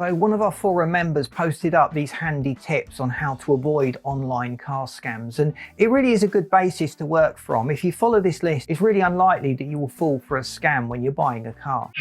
So one of our forum members posted up these handy tips on how to avoid online car scams, and it really is a good basis to work from. If you follow this list, it's really unlikely that you will fall for a scam when you're buying a car.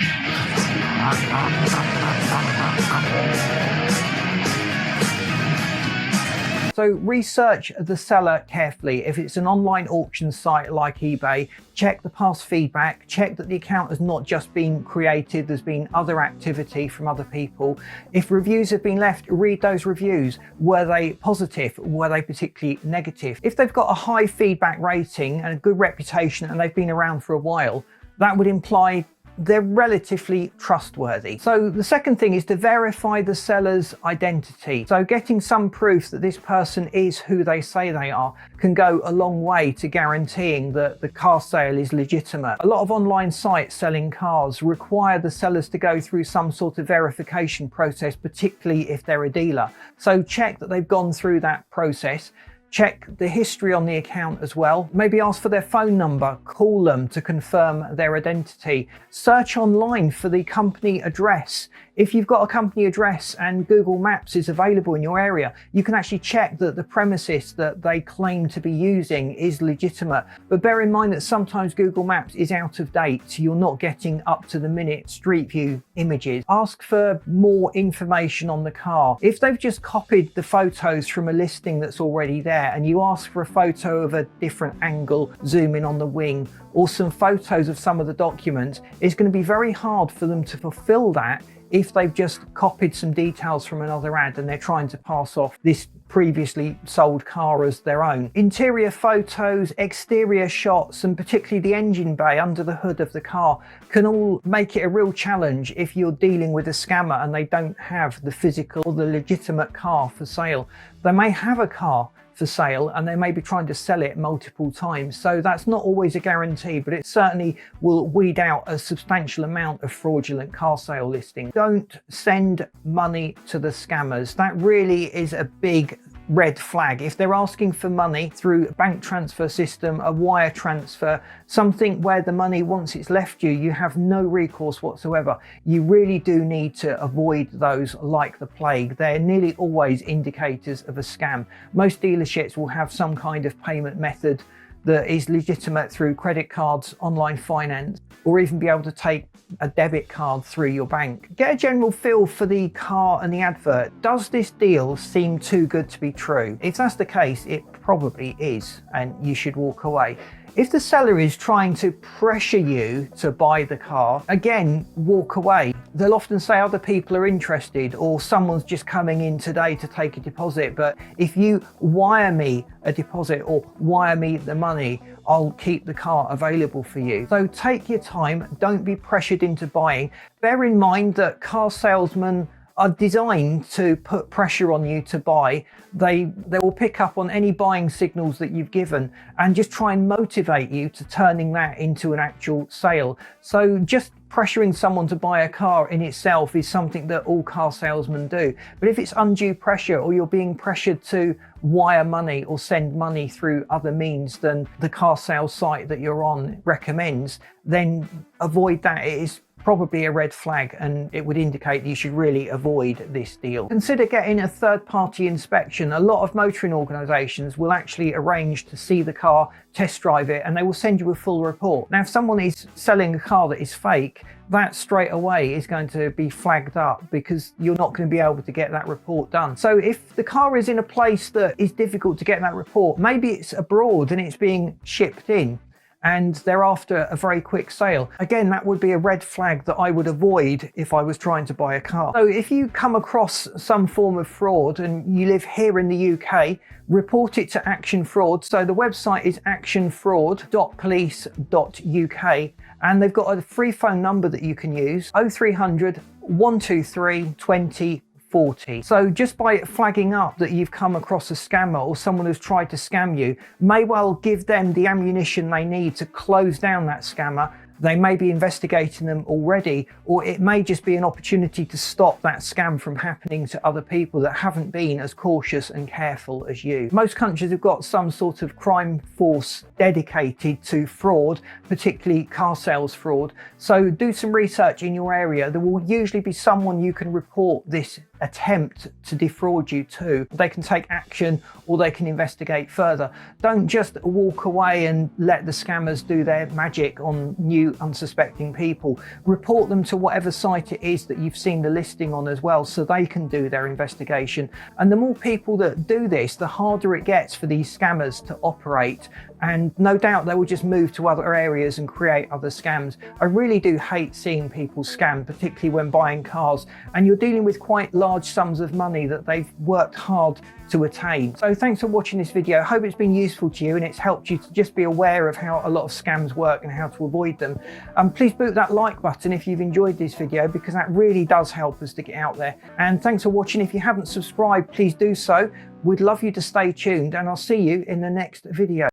So research the seller carefully. If it's an online auction site like eBay, check the past feedback, check that the account has not just been created, there's been other activity from other people. If reviews have been left, read those reviews. Were they positive? Were they particularly negative? If they've got a high feedback rating and a good reputation and they've been around for a while, that would imply they're relatively trustworthy. So the second thing is to verify the seller's identity. So getting some proof that this person is who they say they are can go a long way to guaranteeing that the car sale is legitimate. A lot of online sites selling cars require the sellers to go through some sort of verification process, particularly if they're a dealer. So check that they've gone through that process. Check the history on the account as well. Maybe ask for their phone number, call them to confirm their identity. Search online for the company address. If you've got a company address and Google Maps is available in your area, you can actually check that the premises that they claim to be using is legitimate. But bear in mind that sometimes Google Maps is out of date, so you're not getting up to the minute street view images. Ask for more information on the car. If they've just copied the photos from a listing that's already there and you ask for a photo of a different angle, zoom in on the wing, or some photos of some of the documents, it's going to be very hard for them to fulfill that if they've just copied some details from another ad and they're trying to pass off this previously sold car as their own. Interior photos, exterior shots, and particularly the engine bay under the hood of the car can all make it a real challenge if you're dealing with a scammer and they don't have the physical or the legitimate car for sale. They may have a car for sale and they may be trying to sell it multiple times, so that's not always a guarantee, but it certainly will weed out a substantial amount of fraudulent car sale listings. Don't send money to the scammers. That really is a big red flag. If they're asking for money through a bank transfer system, a wire transfer, something where the money, once it's left you, you have no recourse whatsoever, you really do need to avoid those like the plague. They're nearly always indicators of a scam. Most dealerships will have some kind of payment method that is legitimate through credit cards, online finance, or even be able to take a debit card through your bank. Get a general feel for the car and the advert. Does this deal seem too good to be true? If that's the case, it probably is, and you should walk away. If the seller is trying to pressure you to buy the car, again, walk away. They'll often say other people are interested or someone's just coming in today to take a deposit, but if you wire me a deposit or wire me the money, I'll keep the car available for you. So take your time, don't be pressured into buying. Bear in mind that car salesmen are designed to put pressure on you to buy. They will pick up on any buying signals that you've given and just try and motivate you to turning that into an actual sale. So just pressuring someone to buy a car in itself is something that all car salesmen do. But if it's undue pressure or you're being pressured to wire money or send money through other means than the car sales site that you're on recommends, then avoid that. It is probably a red flag and it would indicate that you should really avoid this deal. Consider getting a third-party inspection. A lot of motoring organisations will actually arrange to see the car, test drive it, and they will send you a full report. Now, if someone is selling a car that is fake, that straight away is going to be flagged up because you're not going to be able to get that report done. So if the car is in a place that is difficult to get that report, maybe it's abroad and it's being shipped in, and they're after a very quick sale. Again, that would be a red flag that I would avoid if I was trying to buy a car. So if you come across some form of fraud and you live here in the UK, report it to Action Fraud. So the website is actionfraud.police.uk, and they've got a free phone number that you can use, 0300 123 20 40. So just by flagging up that you've come across a scammer or someone who's tried to scam you, may well give them the ammunition they need to close down that scammer. They may be investigating them already, or it may just be an opportunity to stop that scam from happening to other people that haven't been as cautious and careful as you. Most countries have got some sort of crime force dedicated to fraud, particularly car sales fraud. So do some research in your area. There will usually be someone you can report this attempt to defraud you to. They can take action or they can investigate further. Don't just walk away and let the scammers do their magic on new unsuspecting people. Report them to whatever site it is that you've seen the listing on as well, so they can do their investigation. And the more people that do this, the harder it gets for these scammers to operate. And no doubt they will just move to other areas and create other scams. I really do hate seeing people scam, particularly when buying cars, and you're dealing with quite large sums of money that they've worked hard to attain. So thanks for watching this video. I hope it's been useful to you and it's helped you to just be aware of how a lot of scams work and how to avoid them. Please boot that like button if you've enjoyed this video, because that really does help us to get out there. And thanks for watching. If you haven't subscribed, please do so. We'd love you to stay tuned, and I'll see you in the next video.